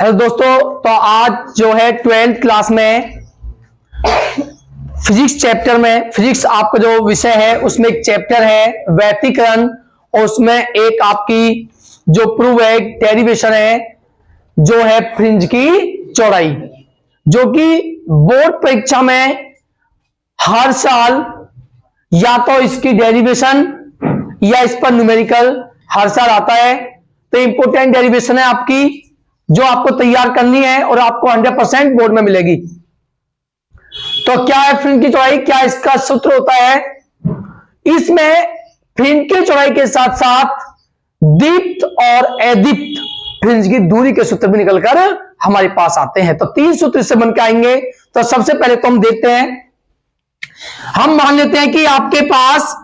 Hello दोस्तों, तो आज जो है 12th क्लास में फिजिक्स चैप्टर में फिजिक्स आपका जो विषय है उसमें एक चैप्टर है व्यतिकरण, और उसमें एक आपकी जो प्रूव है डेरिवेशन है जो है फ्रिंज की चौड़ाई, जो कि बोर्ड परीक्षा में हर साल या तो इसकी डेरिवेशन या इस पर न्यूमेरिकल हर साल आता है। तो इंपोर्टेंट डेरिवेशन है आपकी जो आपको तैयार करनी है और आपको 100% बोर्ड में मिलेगी। तो क्या है फ्रिंज की चौड़ाई, क्या इसका सूत्र होता है? इसमें फ्रिंज की चौड़ाई के साथ साथ दीप्त और अदीप्त फ्रिंज की दूरी के सूत्र भी निकलकर हमारे पास आते हैं। तो 3 सूत्र इससे बन के आएंगे। तो सबसे पहले तो हम देखते हैं, हम मान लेते हैं कि आपके पास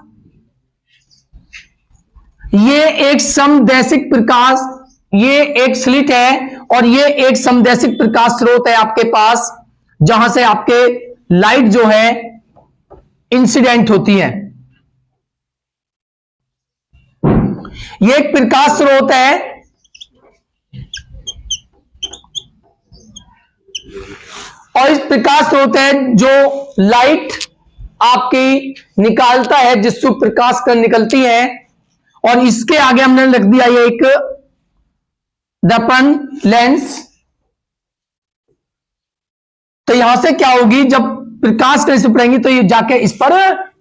ये एक समदैशिक प्रकाश, ये एक स्लिट है और ये एक समदैशिक प्रकाश स्रोत है आपके पास, जहां से आपके लाइट जो है इंसिडेंट होती है। ये एक प्रकाश स्रोत है और इस प्रकाश स्रोत है जो लाइट आपकी निकालता है, जिससे प्रकाश कण निकलती है। और इसके आगे हमने रख दिया ये एक दर्पण लेंस। तो यहां से क्या होगी, जब प्रकाश कण से पड़ेंगी तो ये जाके इस पर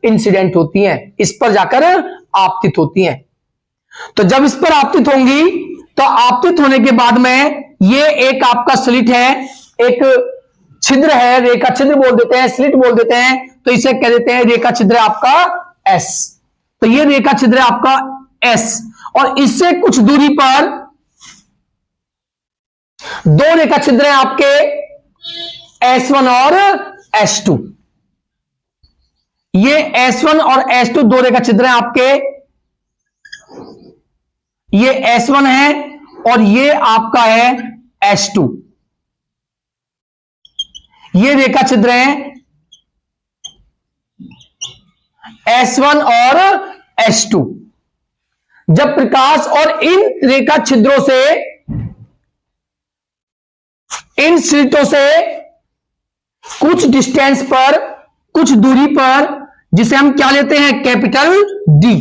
इंसिडेंट होती हैं, इस पर जाकर आपतित होती हैं। तो जब इस पर आपतित होंगी तो आपतित होने के बाद में ये एक आपका स्लिट है, एक छिद्र है, रेखा छिद्र बोल देते हैं, स्लिट बोल देते हैं। तो इसे कह देते हैं रेखा छिद्र आपका एस। तो ये रेखा छिद्र आपका एस, और इससे कुछ दूरी पर 2 रेखा छिद्र हैं आपके S1 और S2। ये S1 और S2 2 रेखा छिद्र हैं आपके। ये S1 है और ये आपका है S2। ये रेखा छिद्र हैं S1 और S2। जब प्रकाश और इन रेखा छिद्रों से, इन स्लिटों से कुछ डिस्टेंस पर, कुछ दूरी पर, जिसे हम क्या लेते हैं कैपिटल डी,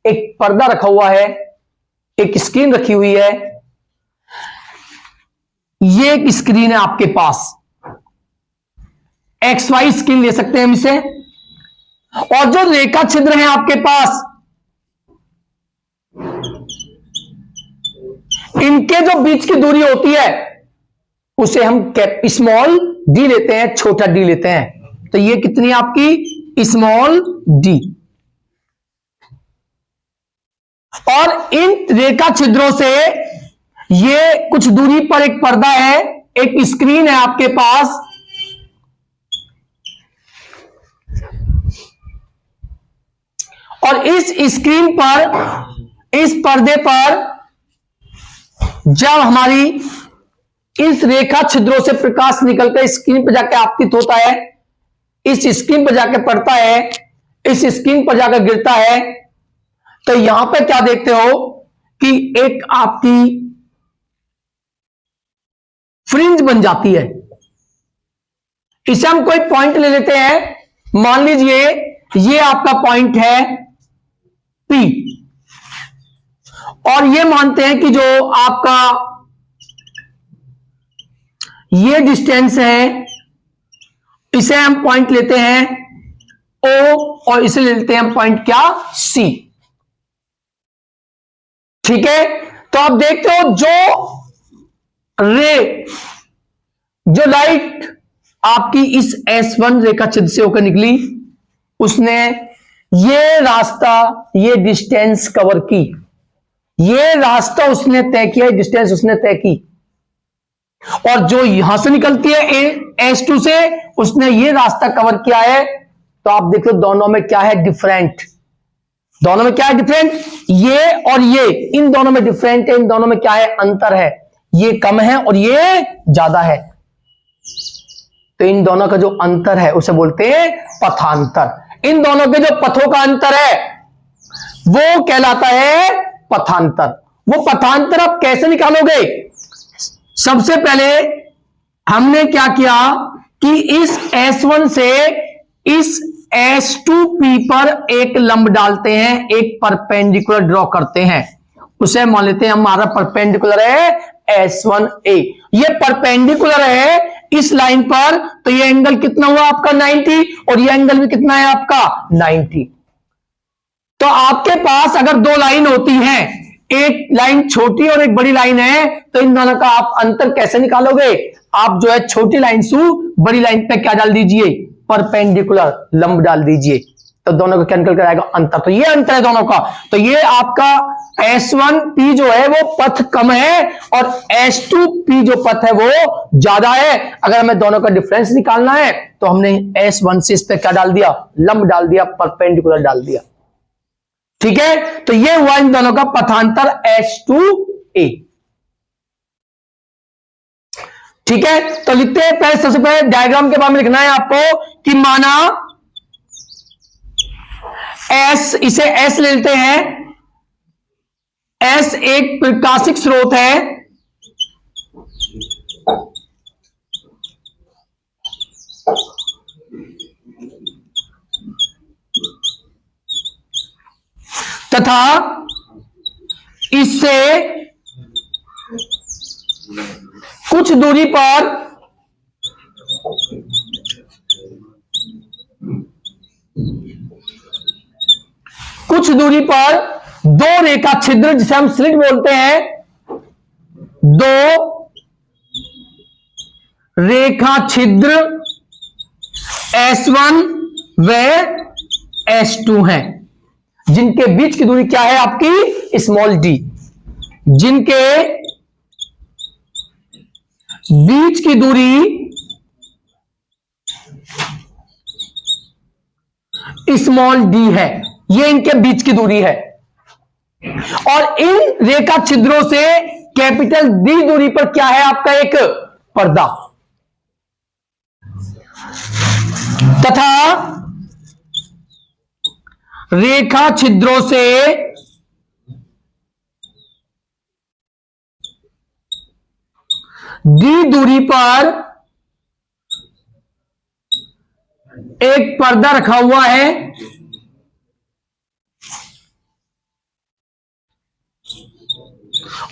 एक पर्दा रखा हुआ है, एक स्क्रीन रखी हुई है। ये एक स्क्रीन है आपके पास, XY स्क्रीन ले सकते हैं हम इसे। और जो रेखा छिद्र हैं आपके पास, इनके जो बीच की दूरी होती है उसे हम स्मॉल डी लेते हैं, छोटा डी लेते हैं। तो ये कितनी आपकी स्मॉल डी। और इन रेखा छिद्रों से ये कुछ दूरी पर एक पर्दा है, एक स्क्रीन है आपके पास। और इस स्क्रीन पर, इस पर्दे पर जब हमारी इस रेखा छिद्रों से प्रकाश निकलकर स्क्रीन पर जाकर आपतित होता है, इस स्क्रीन पर जाकर पड़ता है, इस स्क्रीन पर जाकर गिरता है, तो यहां पे क्या देखते हो कि एक आपकी फ्रिंज बन जाती है। इसे हम कोई पॉइंट ले लेते हैं, मान लीजिए ये आपका पॉइंट है P, और ये मानते हैं कि जो आपका ये डिस्टेंस है, इसे हम पॉइंट लेते हैं O, और इसे लेते हैं हम पॉइंट क्या C। ठीक है, तो आप देखते हो जो लाइट आपकी इस S1 रेखा छिद्र से होकर निकली, उसने ये रास्ता, ये डिस्टेंस कवर की, ये रास्ता उसने तय किया, डिस्टेंस उसने तय की। और जो यहां से निकलती है S2 से, उसने ये रास्ता कवर किया है। तो आप देख लो दोनों में क्या है डिफरेंट, दोनों में क्या है डिफरेंट, ये और ये, इन दोनों में डिफरेंट है, इन दोनों में क्या है अंतर है, ये कम है और ये ज्यादा है। तो इन दोनों का जो अंतर है उसे बोलते हैं पथांतर। इन दोनों के जो पथों का अंतर है वो कहलाता है पथांतर। वो पथांतर आप कैसे निकालोगे? सबसे पहले हमने क्या किया कि इस S1 से इस S2P पर एक लंब डालते हैं, एक परपेंडिकुलर ड्रॉ करते हैं, उसे मान लेते हैं हमारा परपेंडिकुलर है S1A। ये परपेंडिकुलर है इस लाइन पर, तो ये एंगल कितना हुआ आपका 90, और ये एंगल भी कितना है आपका 90। तो आपके पास अगर दो लाइन होती हैं, एक लाइन छोटी और एक बड़ी लाइन है, तो इन दोनों का आप अंतर कैसे निकालोगे? आप जो है छोटी लाइन से बड़ी लाइन पे क्या डाल दीजिए? परपेंडिकुलर लंब डाल दीजिए, तो दोनों का क्या निकल कर आएगा? अंतर। तो ये अंतर है दोनों का। तो ये आपका S1P जो है वो पथ कम है और S2P जो पथ है वो ज्यादा है। अगर हमें दोनों का डिफरेंस निकालना है तो हमने S1 से इस पे क्या डाल दिया? लंब डाल दिया, परपेंडिकुलर डाल दिया। ठीक है, तो ये हुआ इन दोनों का पथांतर S2A। ठीक है, तो लिखते हैं पहले, सबसे पहले डायग्राम के बारे में लिखना है आपको कि माना S, इसे S लेते हैं, S एक प्रकाशिक स्रोत है, तथा इससे कुछ दूरी पर दो रेखा छिद्र, जिसे हम स्लिट बोलते हैं, दो रेखा छिद्र S1 व S2 हैं, जिनके बीच की दूरी क्या है आपकी? Small d। जिनके बीच की दूरी स्मॉल d है, ये इनके बीच की दूरी है, और इन रेखा छिद्रों से कैपिटल D दूरी पर क्या है आपका? एक पर्दा। तथा रेखा छिद्रों से D दूरी पर एक पर्दा रखा हुआ है,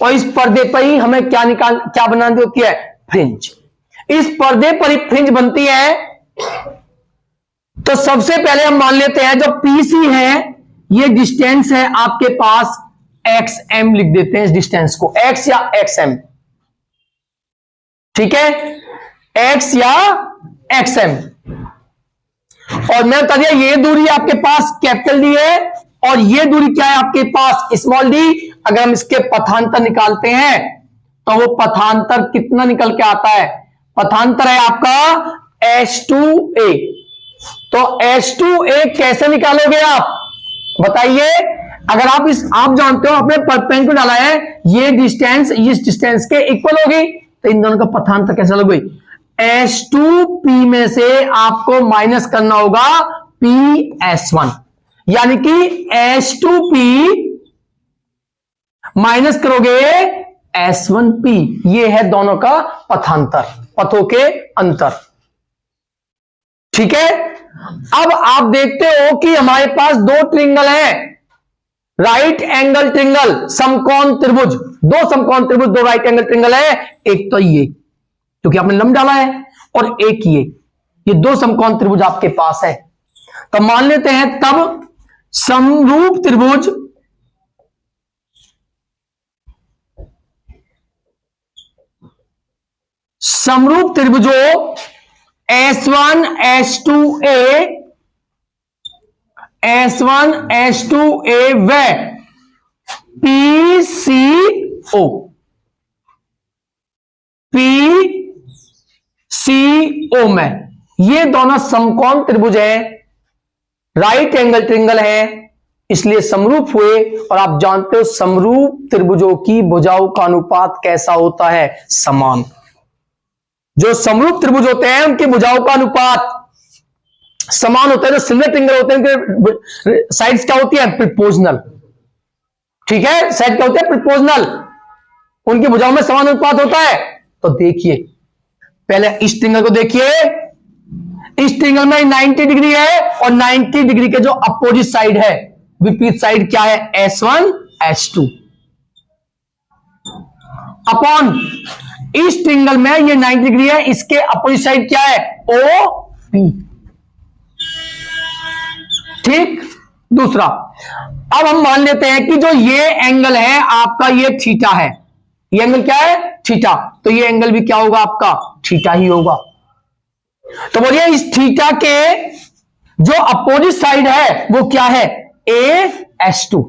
और इस पर्दे पर ही हमें क्या बनानी होती है? फ्रिंज। इस पर्दे पर ही फ्रिंज बनती है। तो सबसे पहले हम मान लेते हैं जो PC है, ये डिस्टेंस है आपके पास XM, लिख देते हैं इस डिस्टेंस को, X या XM। ठीक है, X या XM। और मैं बता दिया ये दूरी आपके पास कैपिटल D है, और ये दूरी क्या है आपके पास? Small d। अगर हम इसके पथांतर निकालते हैं तो वो पथांतर कितना निकल के आता है? पथांतर है आपका S2A। तो S2A कैसे निकालोगे आप? बताइए। अगर आप जानते हो आपने परपेंडिकुलर डाला है, ये डिस्टेंस इस डिस्टेंस के इक्वल होगी, तो इन दोनों का पथांतर कैसे लोगे? S2P में से आपको माइनस करना होगा PS1, यानी कि S2P माइनस करोगे S1P। ये है दोनों का पथांतर, पथों के अंतर। ठीक है, अब आप देखते हो कि हमारे पास दो ट्रिंगल हैं, राइट एंगल ट्रिंगल, समकोण त्रिभुज, दो समकोण त्रिभुज, दो राइट एंगल ट्रिंगल है। एक तो ये, क्योंकि आपने लंब डाला है, और एक ये दो समकोण त्रिभुज आपके पास है। तो मान लेते हैं तब समरूप त्रिभुज त्रिभुजों S1 S2A व PCO में, ये दोनों समकोण त्रिभुज हैं, राइट एंगल ट्रिंगल है, इसलिए समरूप हुए। और आप जानते हो समरूप त्रिभुजों की भुजाओं का अनुपात कैसा होता है? समान। जो समरूप त्रिभुज होते हैं उनकी भुजाओं का अनुपात समान होता है। जो सिमिलर ट्रिंगल होते हैं उनके साइड्स क्या होती है? प्रोपोर्शनल। ठीक है, साइड क्या होते हैं? प्रोपोर्शनल। उनकी भुजाओं में समान अनुपात होता है। तो देखिए पहले इस ट्रायंगल को देखिए, इस ट्रायंगल में 90 डिग्री है और 90 डिग्री के जो अपोजिट साइड है, विपरीत साइड क्या है, S1 S2 अपॉन इस ट्रायंगल में ये 90 डिग्री है, इसके अपोजिट साइड क्या है, OP। ठीक। दूसरा, अब हम मान लेते हैं कि जो ये एंगल है आपका, ये थीटा है, ये एंगल क्या है, थीटा, तो ये एंगल भी क्या होगा आपका, थीटा ही होगा। तो बोलिए इस थीटा के जो अपोजिट साइड है वो क्या है, AS2,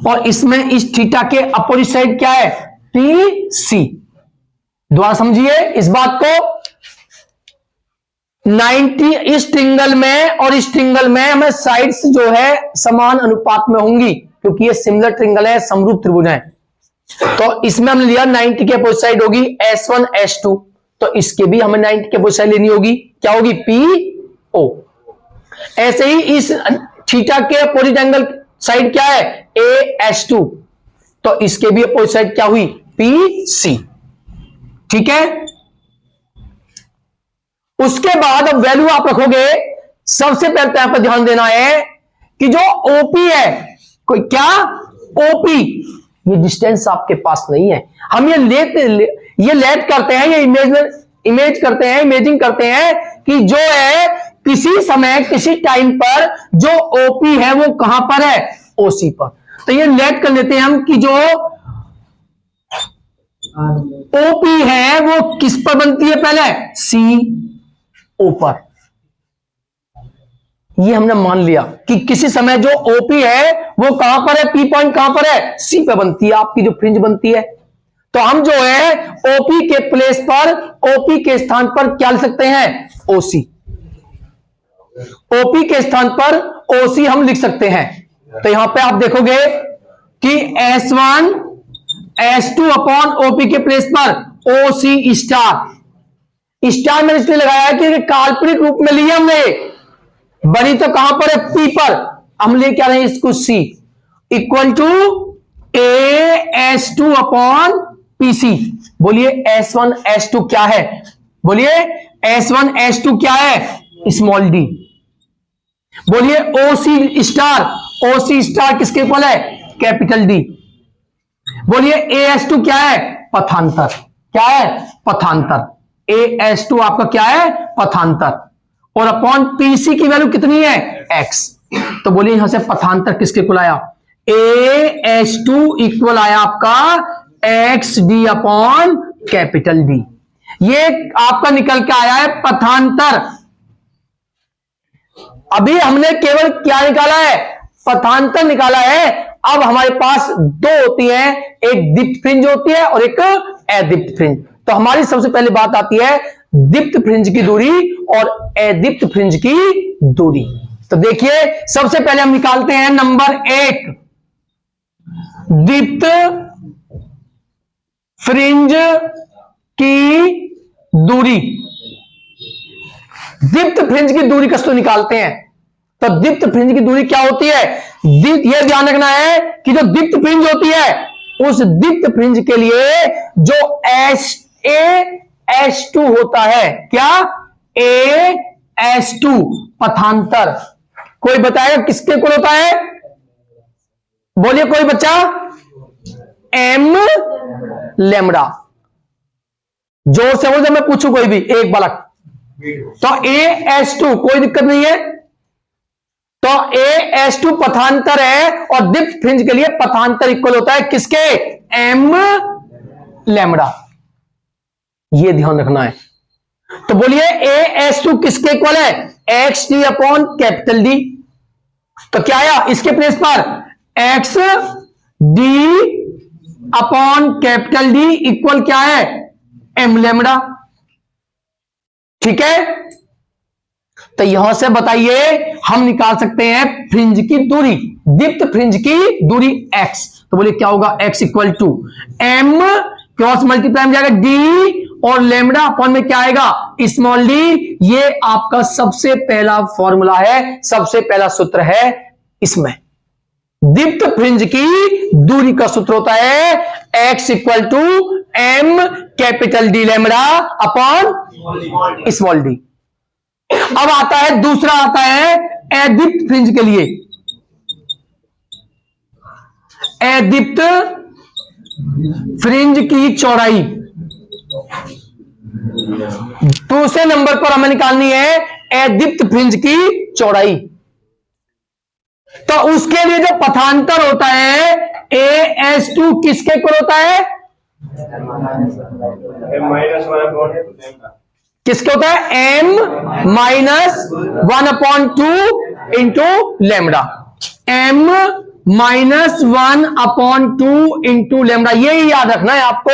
और इसमें इस थीटा के अपोजिट साइड क्या है, PC। दोबारा समझिए इस बात को, 90 इस ट्रायंगल में और इस ट्रायंगल में हमें साइड्स जो है समान अनुपात में होंगी, क्योंकि ये सिमिलर ट्रायंगल है, समरूप त्रिभुज है। तो इसमें हमने लिया 90 के अपोजिट साइड होगी S1 S2, तो इसके भी हमें 90 के अपोजिट साइड लेनी होगी, क्या होगी, PO। ऐसे ही इस थीटा के अपोजिट एंगल साइड क्या है, AS2, तो इसके भी अपोजिट साइड क्या हुई, PC। ठीक है। उसके बाद अब वैल्यू आप रखोगे, सबसे पहले तो यहां पर ध्यान देना है कि जो OP है, कोई क्या, OP, ये डिस्टेंस आपके पास नहीं है। हम ये लेट करते हैं, ये इमेजिंग करते हैं कि जो है किसी समय किसी टाइम पर जो OP है वो कहां पर है, OC पर। तो ये लेट कर लेते हैं हम कि जो OP है वो किस पर बनती है, पहले CO पर। ये हमने मान लिया कि किसी समय जो OP है वो कहां पर है, P पॉइंट कहां पर है, C पे बनती है, आपकी जो फ्रिंज बनती है। तो हम जो है OP के प्लेस पर, OP के स्थान पर क्या लिख सकते हैं, OC। OP के स्थान पर OC हम लिख सकते हैं। तो यहां पे आप देखोगे कि S1 S2 अपॉन OP के प्लेस पर OC स्टार मैंने इसलिए लगाया है कि काल्पनिक रूप में लिया हमने, बनी तो कहां पर है, P पर, हम ले क्या रहे हैं इसको, C equal to AS2 upon PC। बोलिए S1 S2 क्या है, बोलिए S1 S2 क्या है, स्मॉल d। बोलिए OC स्टार किसके इक्वल है, कैपिटल D। बोलिए AS2 क्या है, पथांतर, क्या है, पथांतर। AS2 आपका क्या है, पथांतर, और अपॉन PC की वैल्यू कितनी है, x। तो बोलिए यहां से पथांतर किसके इक्वल आया, AS2 इक्वल आया आपका XD अपॉन कैपिटल D। ये आपका निकल के आया है पथांतर। अभी हमने केवल क्या निकाला है, पथांतर निकाला है। अब हमारे पास दो होती हैं, एक दीप्त फ्रिंज होती है और एक अदीप्त फ्रिंज। तो हमारी सबसे पहली बात आती है दीप्त फ्रिंज की दूरी और अदीप्त फ्रिंज की दूरी। तो देखिए सबसे पहले हम निकालते हैं नंबर 1, दीप्त फ्रिंज की दूरी। दीप्त फ्रिंज की दूरी कैसे निकालते हैं, तो दीप्त फ्रिंज की दूरी क्या होती है, यह ध्यान रखना है कि जो दीप्त फ्रिंज होती है उस दीप्त फ्रिंज के लिए जो AS2 होता है, क्या, AS2 पथांतर। कोई बताएगा किसके इक्वल होता है, बोलिए कोई बच्चा, M लैम्बडा। जोर से बोल, जब मैं पूछूं कोई भी एक बालक, तो AS2 कोई दिक्कत नहीं है, तो AS2 पथांतर है और दीप्त फ्रिंज के लिए पथांतर इक्वल होता है किसके, M लैम्बडा। ये ध्यान रखना है। तो बोलिए AS2 किसके इक्वल है, XD अपॉन कैपिटल D। तो क्या आया इसके प्लेस पर, XD upon capital D equal क्या है, M लैम्बडा। ठीक है। तो यहां से बताइए हम निकाल सकते हैं फ्रिंज की दूरी, दीप्त फ्रिंज की दूरी x। तो बोलिए क्या होगा, x equal to M cross multiply में जाएगा D और लैम्बडा अपॉन में क्या आएगा, स्मॉल d। ये आपका सबसे पहला फॉर्मूला है, सबसे पहला सूत्र है इसमें। दीप्त फ्रिंज की दूरी का सूत्र होता है x equal to M capital D lambda upon small D. अब आता है दूसरा, आता है अदीप्त फ्रिंज के लिए। अदीप्त फ्रिंज की चौड़ाई दूसरे नंबर पर हमें निकालनी है अदीप्त फ्रिंज की चौड़ाई। तो उसके लिए जो पथांतर होता है AS2 किसके इक्वल होता है? किसके होता है? M-1/2 into lambda. M-1/2 into lambda. यही याद रखना है आपको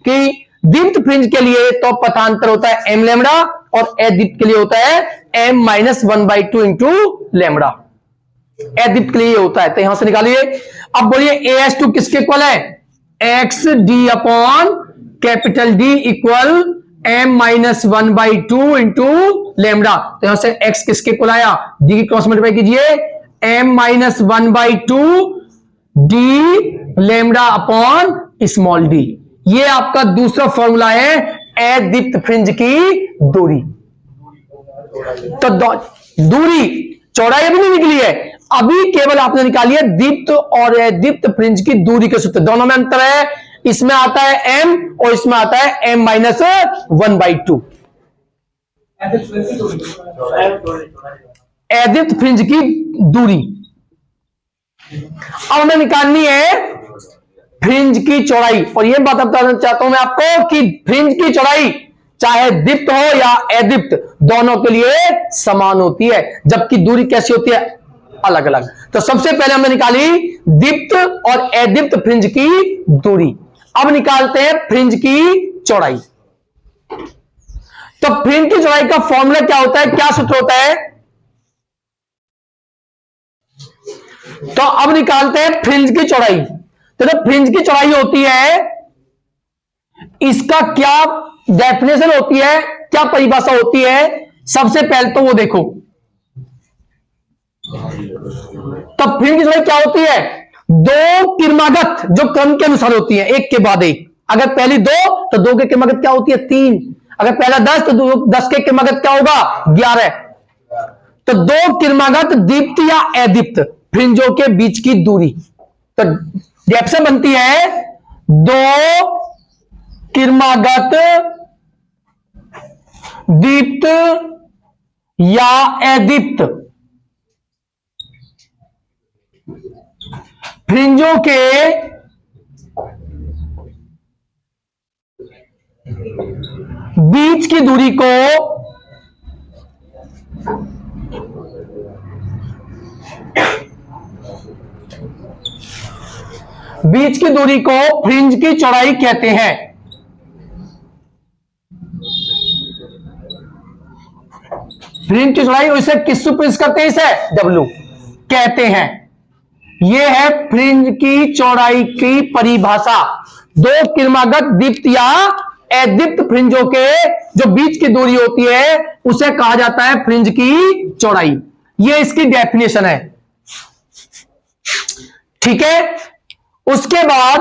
कि दीप्त फ्रिंज के लिए तो पथांतर होता है m लैम्बडा और अदीप्त के लिए होता है M-1/2 इंटू लैम्बडा। अदीप्त के लिए होता है, तो यहां से निकालिए। अब बोलिए AS2 किसके इक्वल है? XD upon capital D equal M-1/2 into lambda. तो यहां से x किसके इक्वल आया? D की क्रॉस मल्टीप्लाई कीजिए, M-1/2 D lambda upon small d। ये आपका दूसरा फॉर्मूला है अदीप्त फ्रिंज की दूरी। तो दूरी, चौड़ाई अभी नहीं निकली है, अभी केवल आपने निकाली है दीप्त और अदीप्त फ्रिंज की दूरी के सूत्र। दोनों में अंतर है, इसमें आता है m और इसमें आता है M-1/2। अदीप्त फ्रिंज की दूरी। अब हमें निकालनी है फ्रिंज की चौड़ाई। और यह बात बताना चाहता हूं मैं आपको कि फ्रिंज की चौड़ाई चाहे दीप्त हो या अदीप्त, दोनों के लिए समान होती है, जबकि दूरी कैसी होती है? अलग अलग। तो सबसे पहले हमने निकाली दीप्त और अदीप्त फ्रिंज की दूरी। अब निकालते हैं फ्रिंज की चौड़ाई। तो फ्रिंज की चौड़ाई का फॉर्मूला क्या होता है, क्या सूत्र होता है? तो अब निकालते हैं फ्रिंज की चौड़ाई। तो जो फ्रिंज की चौड़ाई होती है, इसका क्या डेफिनेशन होती है, क्या परिभाषा होती है? सबसे पहले तो वो देखो, तो फ्रिंज की चौड़ाई क्या होती है? दो किरमागत जो क्रम के अनुसार होती है, एक के बाद एक। अगर पहली दो तो दो के किरमागत क्या होती है? 3। अगर पहला 10 तो 10 के किरमागत क्या होगा? 11। तो दो किरमागत दीप्त या अदीप्त फ्रिंजों के बीच की दूरी। तो डेफिनेशन बनती है दो किरमागत दीप्त या अदीप्त फ्रिंजों के बीच की दूरी को फ्रिंज की चौड़ाई कहते हैं। फ्रिंज की चौड़ाई, इसे किस सूत्र से करते हैं? इसे W कहते हैं। यह है फ्रिंज की चौड़ाई की परिभाषा। दो किरमागत दीप्त या अदीप्त फ्रिंजों के जो बीच की दूरी होती है उसे कहा जाता है फ्रिंज की चौड़ाई। यह इसकी डेफिनेशन है, ठीक है। उसके बाद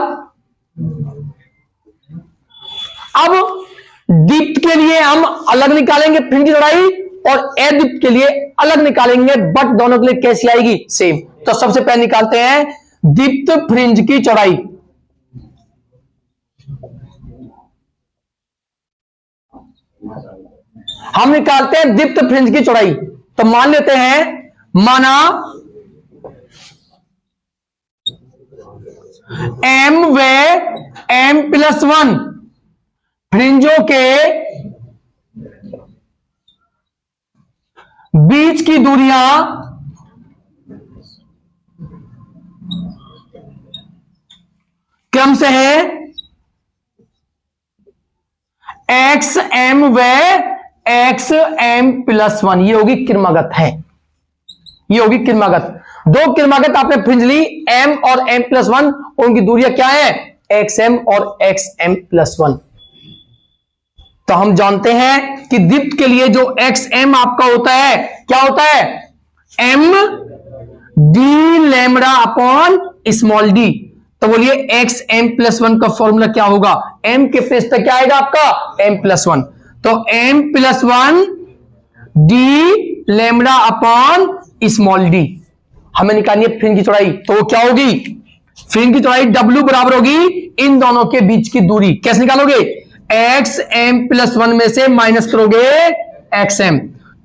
अब दीप्त के लिए हम अलग निकालेंगे फ्रिंज की चौड़ाई और अदीप्त के लिए अलग निकालेंगे, बट दोनों के लिए कैसी आएगी? सेम। तो सबसे पहले निकालते हैं दीप्त फ्रिंज की चौड़ाई। हम निकालते हैं दीप्त फ्रिंज की चौड़ाई। तो मान लेते हैं, माना M व M+1 फ्रिंजों के बीच की दूरियां क्रम से है XM व XM+1। ये होगी किरमागत है, ये होगी किरमागत। दो किरमागत आपने फ्रिंज ली M और M+1, उनकी दूरियां क्या है? XM और XM+1। तो हम जानते हैं कि दीप्त के लिए जो XM आपका होता है, क्या होता है? M D lambda upon small d। तो बोलिए एक्स एम प्लस वन का फॉर्मूला क्या होगा, एम के प्लेस पे क्या आएगा आपका एम प्लस वन, तो M plus one D lambda upon small D. हमें निकालनी है फ्रिंज की चौड़ाई, तो वो क्या होगी, फ्रिंज की चौड़ाई डब्ल्यू बराबर होगी इन दोनों के बीच की दूरी। कैसे निकालोगे, एक्स एम प्लस वन में से माइनस करोगे एक्स एम,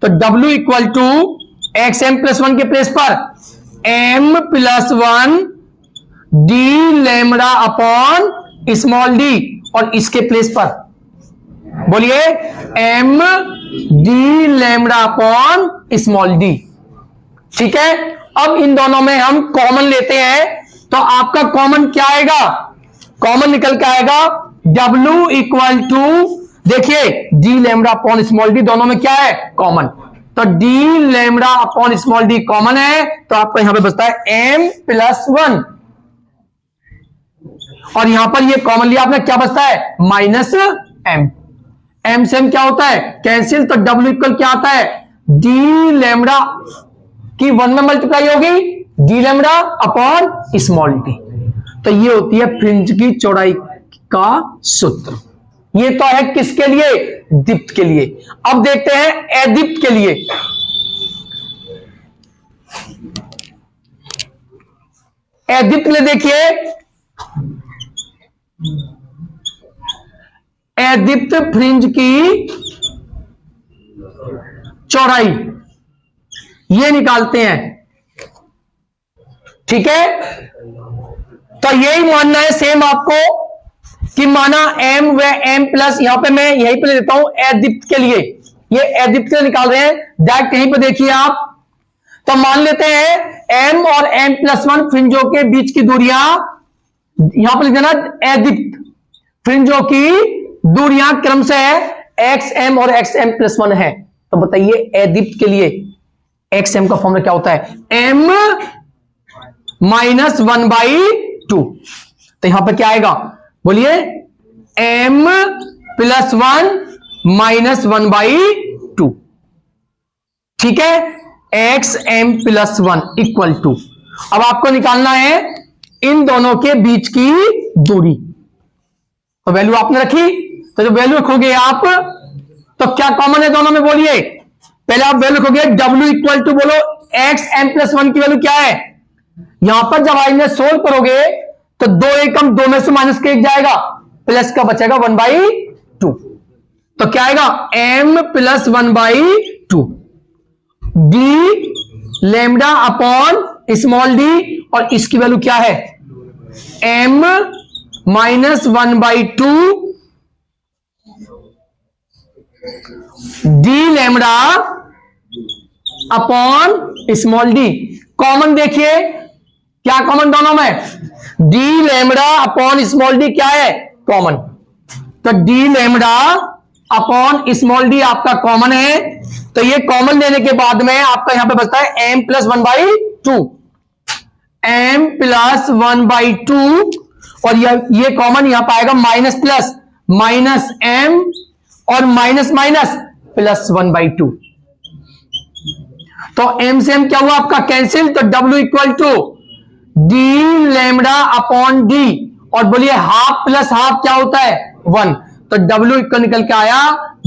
तो W equal to X M plus one के प्लेस पर M plus one D lambda upon small D, और इसके प्लेस पर बोलिए M D lambda upon small D. ठीक है, अब इन दोनों में हम कॉमन लेते हैं, तो आपका कॉमन क्या आएगा, कॉमन निकल के आएगा W इक्वल टू, देखिए D lambda upon small D दोनों में क्या है कॉमन, तो D lambda upon small D common है, तो आपको यहां पे बचता है m प्लस वन, और यहां पर ये कॉमन लिया आपने, क्या बचता है माइनस m, m से m क्या होता है कैंसिल, तो W इक्वल क्या आता है डी लेमडा की वन में मल्टीप्लाई होगी D lambda upon small D, तो ये होती है फ्रिंज की चौड़ाई का सूत्र। ये तो है किसके लिए, दीप्त के लिए। अब देखते हैं अदीप्त के लिए। अदीप्त के लिए देखिए, अदीप्त फ्रिंज की चौड़ाई ये निकालते हैं। ठीक है, तो यही मानना है सेम आपको कि माना m व m प्लस, यहां पे मैं यहीं पे ले लेता हूं अदीप्त के लिए, ये अदीप्त के लिए निकाल रहे हैं डायरेक्ट, यहीं पे देखिए आप, तो मान लेते हैं m और m प्लस वन फ्रिंजों के बीच की दूरियां, यहां पर लिख देना अदीप्त फ्रिंजों की दूरियां क्रम से है xm और xm प्लस वन है। तो बताइए अदीप्त के लिए xm का फॉर्मूला क्या होता है m minus one by two, तो यहां पर क्या आएगा बोलिए m plus one minus one by two. ठीक है, X M plus one equal to, अब आपको निकालना है इन दोनों के बीच की दूरी, तो वैल्यू आपने रखी, तो जब वैल्यू रखोगे आप तो क्या कॉमन है दोनों में बोलिए, पहले आप वैल्यू रखोगे w इक्वल टू, बोलो एक्स एम प्लस वन की वैल्यू क्या है, यहां पर जब आइए सोल्व करोगे तो दो एकम, दो में से माइनस के एक जाएगा, प्लस का बचेगा वन बाई टू, तो क्या आएगा m plus one by to D lambda upon small D, और इसकी वैल्यू क्या है m minus one by to D lambda upon small D. Common देखिए क्या कॉमन दोनों में, D lambda upon small D क्या है कॉमन, तो D lambda upon small D आपका कॉमन है, तो ये कॉमन लेने के बाद में आपका यहां पे बचता है m plus one by to, m plus one by to, और ये कॉमन यहां पर आएगा माइनस प्लस माइनस m और minus minus plus one by two, तो m से m क्या हुआ आपका कैंसिल, तो w equal to D lambda upon D, और बोलिए हाफ प्लस हाफ क्या होता है वन, तो W इक्वल निकल के आया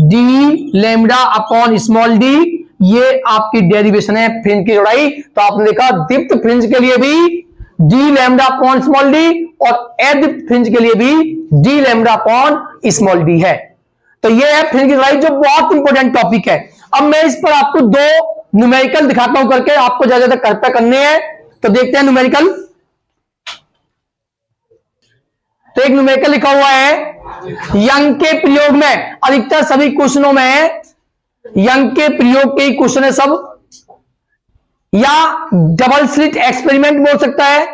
D lambda upon small D. ये आपकी डेरिवेशन है फ्रिंज की चौड़ाई। तो आपने देखा दीप्त फ्रिंज के लिए भी D lambda upon small D, और अदीप्त फ्रिंज के लिए भी D lambda upon small D है। तो ये है फ्रिंज की चौड़ाई, जो बहुत इंपॉर्टेंट टॉपिक है। अब मैं इस पर आपको दो न्यूमेरिकल दिखाता हूं करके, आपको ज्यादा ज्यादा कर पे करने हैं, तो देखते हैं न्यूमेरिकल। तो एक न्यूमेरिकल लिखा हुआ है यंग के प्रयोग में, अधिकतर सभी क्वेश्चनों में यंग के प्रयोग के ही क्वेश्चन है सब, या डबल स्लिट एक्सपेरिमेंट बोल सकता है,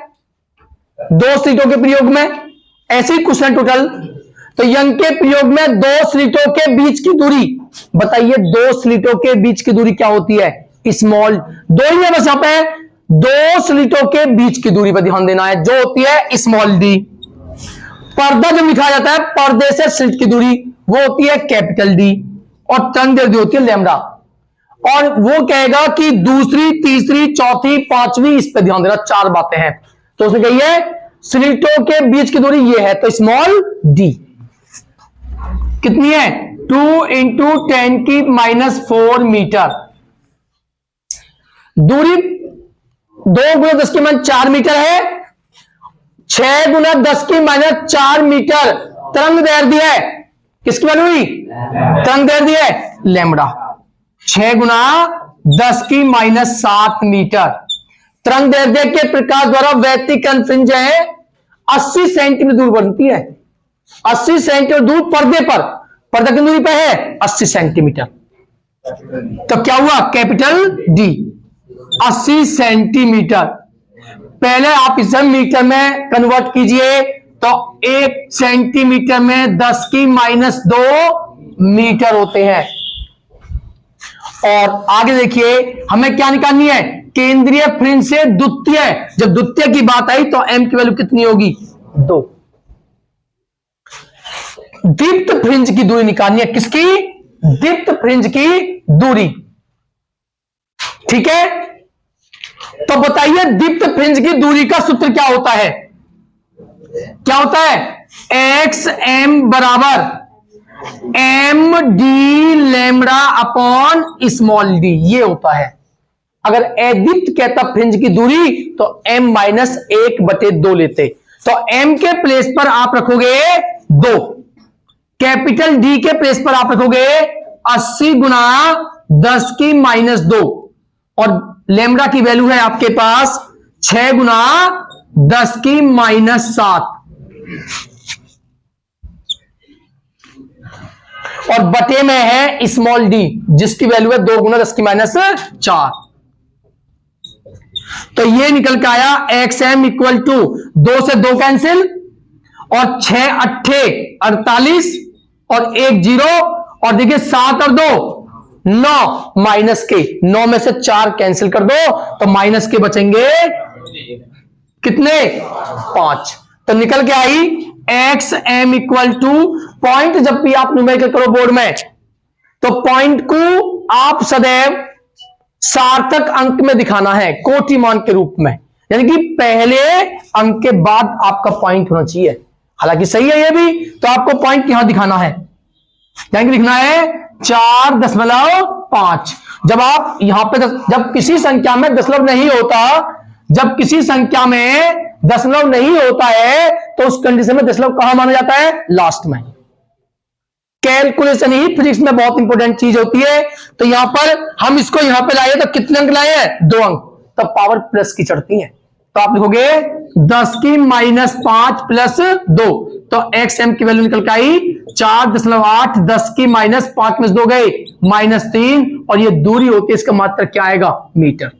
दो स्लिटों के प्रयोग में, ऐसे ही क्वेश्चन टोटल। तो यंग के प्रयोग में दो स्लिटों के बीच की दूरी, बताइए दो स्लिटों के बीच की दूरी क्या होती है, स्मॉल, दो ही है बस यहां पे, दो स्लिटों के बीच की दूरी पर ध्यान देना है, जो होती है स्मॉल डी। पर्दा जब लिखा जाता है पर्दे से स्लिट की दूरी, वो होती है कैपिटल डी, और टर्न जो होती है लैम्डा। और वो कहेगा कि दूसरी, तीसरी, चौथी, पांचवी, इस पे ध्यान देना, चार बातें हैं। तो उसने कही है स्लिटों के बीच की दूरी ये है, तो स्मॉल डी कितनी है? 2 इंटू 10⁻⁴ मीटर। दूरी 2 गुना 10⁻⁴ मीटर है, 6 गुना 10⁻⁴ मीटर तरंग दैर्ध्य है। किसकी वैल्यू हुई? तरंग दैर्ध्य है लैम्बडा। 6 गुना 10⁻⁷ मीटर तरंग दैर्ध्य के प्रकाश द्वारा व्यतिकरण फ्रिंज है 80 सेंटीमीटर दूर बनती है। 80 सेंटीमीटर दूर पर्दे पर, पर्दा की दूरी पर है 80 सेंटीमीटर। तो क्या हुआ? Capital D 80 centimetre. पहले आप इसे मीटर में कन्वर्ट कीजिए, तो 1 सेंटीमीटर में 10⁻² मीटर होते हैं। और आगे देखिए, हमें क्या निकालनी है? केंद्रीय फ्रिंज से द्वितीय। जब द्वितीय की बात आई तो एम की वैल्यू कितनी होगी? 2। दीप्त फ्रिंज की दूरी निकालनी है। किसकी? दीप्त फ्रिंज की दूरी। ठीक है, तो बताइए दीप्त फ्रिंज की दूरी का सूत्र क्या होता है? क्या होता है? एक्स एम बराबर M D lambda upon small D, ये होता है। अगर अदीप्त कहता फ्रिंज की दूरी तो m-1/2 लेते, तो m के प्लेस पर आप रखोगे 2, कैपिटल डी के प्लेस पर आप रखोगे 80 गुना 10⁻², और लैम्बडा की वैल्यू है आपके पास 6 गुना 10⁻⁷, और बटे में है स्मॉल डी जिसकी वैल्यू है 2 गुना 10⁻⁴। तो ये निकल के आया एक्स एम इक्वल टू 2 से 2 कैंसिल, और 6 अट्ठे 48, और 1 0, और देखिए 7 और 2 9, माइनस के 9 में से 4 कैंसिल कर दो तो माइनस के बचेंगे कितने? 5। तो निकल के आई X M equal to, point जब भी आप न्यूमेरिकल करो बोर्ड में तो पॉइंट को आप सदैव सार्थक अंक में दिखाना है, कोटि मान के रूप में, यानी कि पहले अंक के बाद आपका पॉइंट होना चाहिए। हालांकि सही है ये भी, तो आपको पॉइंट यहां दिखाना है, यानी कि लिखना है 4.5। जब आप यहां पे जब किसी संख्या में दशमलव नहीं होता, जब किसी संख्या में दशमलव नहीं होता है तो उस कंडीशन में दशमलव कहां माना जाता है? लास्ट में। कैलकुलेशन ही फिजिक्स में बहुत इंपॉर्टेंट चीज होती है। तो यहां पर हम इसको यहां पे लाए तो कितने अंक लाए हैं? 2 अंक, तब पावर प्लस की चढ़ती है, तो आप लिखोगे 10⁻⁵ प्लस 2, तो एक्स एम की वैल्यू निकल के आई 4.8, 10⁻⁵ में 2 गए -3, और ये दूरी होती है, इसका मात्रा क्या आएगा? मीटर।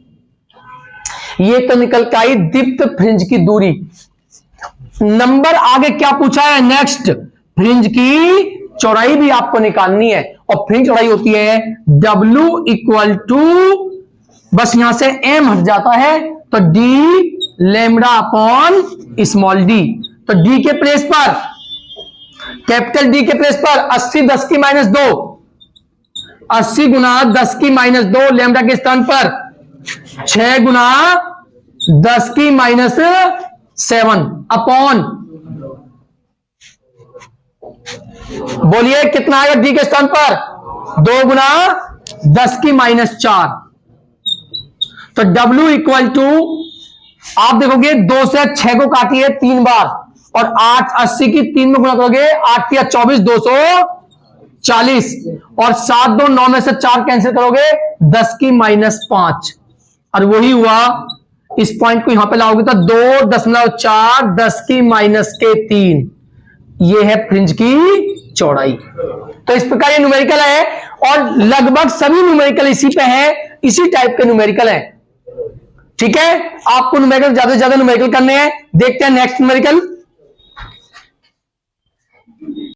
ये तो निकल के आई दीप्त फ्रिंज की दूरी। नंबर आगे क्या पूछा है? नेक्स्ट, फ्रिंज की चौड़ाई भी आपको निकालनी है, और फ्रिंज चौड़ाई होती है W इक्वल टू, बस यहां से m हट जाता है तो d lambda upon small d। तो d के प्लेस पर, कैपिटल D के प्लेस पर 80 10⁻², 80 गुना 10⁻² लैम्बडा के स्थान पर 6 गुना 10⁻⁷ अपॉन, बोलिए कितना आएगा डी के स्थान पर? 2 गुना 10⁻⁴। तो W इक्वल टू, आप देखोगे 2 से 6 को काटिए 3 बार, और 8 80 की 3 में गुणा करोगे 8 या 24 240, और 7 2 9 में से 4 कैंसिल करोगे 10⁻⁵, और वही हुआ। इस पॉइंट को यहां पे लाओगे तो 2.4 10⁻⁻3, ये है फ्रिंज की चौड़ाई। तो इस प्रकार ये न्यूमेरिकल है, और लगभग सभी न्यूमेरिकल इसी पे है, इसी टाइप के न्यूमेरिकल है। ठीक है, आपको न्यूमेरिकल ज्यादा से ज्यादा न्यूमेरिकल करने हैं। देखते हैं नेक्स्ट न्यूमेरिकल।